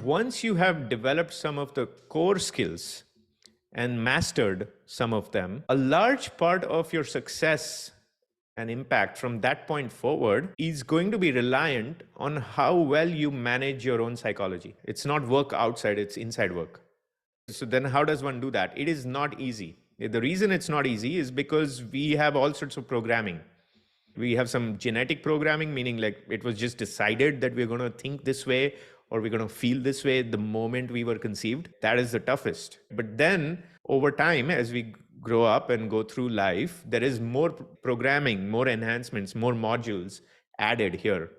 Once you have developed some of the core skills and mastered some of them, a large part of your success and impact from that point forward is going to be reliant on how well you manage your own psychology. It's not work outside, it's inside work. So then how does one do that? It is not easy. The reason it's not easy is because we have all sorts of programming. We have some genetic programming, meaning like it was just decided that we're going to think this way or we're going to feel this way the moment we were conceived. That is the toughest. But then over time, as we grow up and go through life, there is more programming, more enhancements, more modules added here.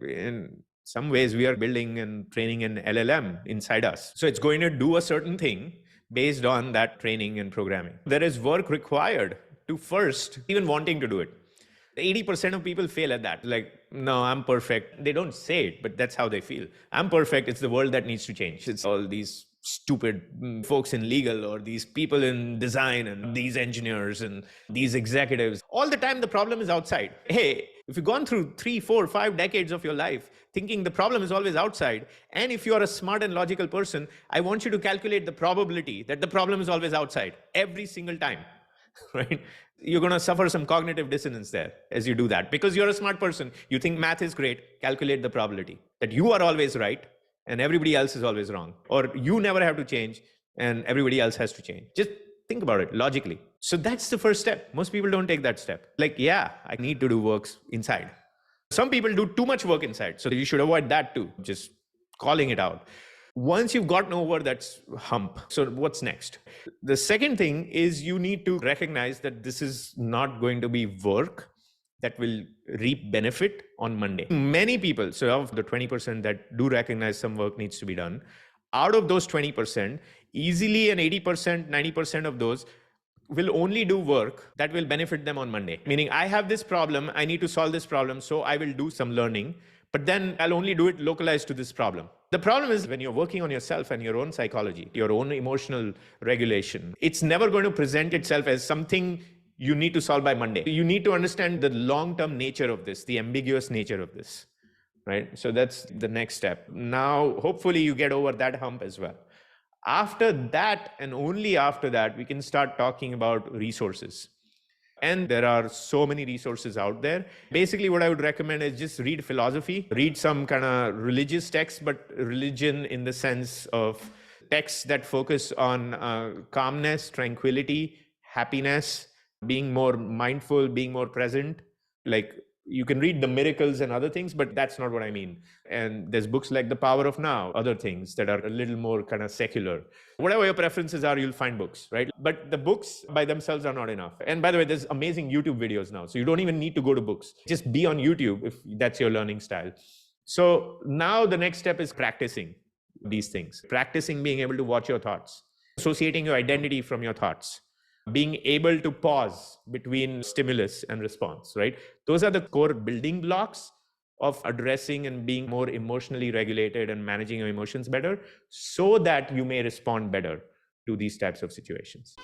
In some ways, we are building and training an LLM inside us. So it's going to do a certain thing based on that training and programming. There is work required to first even wanting to do it. 80% of people fail at that. Like, no, I'm perfect. They don't say it, but that's how they feel. I'm perfect. It's the world that needs to change. It's all these stupid folks in legal or these people in design and these engineers and these executives. All the time, the problem is outside. Hey, if you've gone through 3, 4, 5 decades of your life thinking the problem is always outside, and if you're a smart and logical person, I want you to calculate the probability that the problem is always outside every single time, right? You're going to suffer some cognitive dissonance there as you do that. Because you're a smart person, you think math is great, calculate the probability that you are always right and everybody else is always wrong. Or you never have to change and everybody else has to change. Just think about it logically. So that's the first step. Most people don't take that step. Like, yeah, I need to do works inside. Some people do too much work inside. So you should avoid that too, just calling it out. Once you've gotten over that hump, so what's next? The second thing is you need to recognize that this is not going to be work that will reap benefit on Monday. Many people, so of the 20% that do recognize some work needs to be done, out of those 20%, easily an 80%, 90% of those will only do work that will benefit them on Monday. Meaning, I have this problem, I need to solve this problem, so I will do some learning, but then I'll only do it localized to this problem. The problem is when you're working on yourself and your own psychology, your own emotional regulation, it's never going to present itself as something you need to solve by Monday. You need to understand the long-term nature of this, the ambiguous nature of this, right? So that's the next step. Now, hopefully you get over that hump as well. After that, and only after that, we can start talking about resources. And there are so many resources out there. Basically, what I would recommend is just read philosophy, read some kind of religious texts, but religion in the sense of texts that focus on calmness, tranquility, happiness, being more mindful, being more present. Like, you can read the miracles and other things, but that's not what I mean. And there's books like The Power of Now, other things that are a little more kind of secular. Whatever your preferences are, you'll find books, right? But the books by themselves are not enough. And by the way, there's amazing YouTube videos now. So you don't even need to go to books. Just be on YouTube if that's your learning style. So now the next step is practicing these things. Practicing being able to watch your thoughts, associating your identity from your thoughts, being able to pause between stimulus and response, right? Those are the core building blocks of addressing and being more emotionally regulated and managing your emotions better so that you may respond better to these types of situations.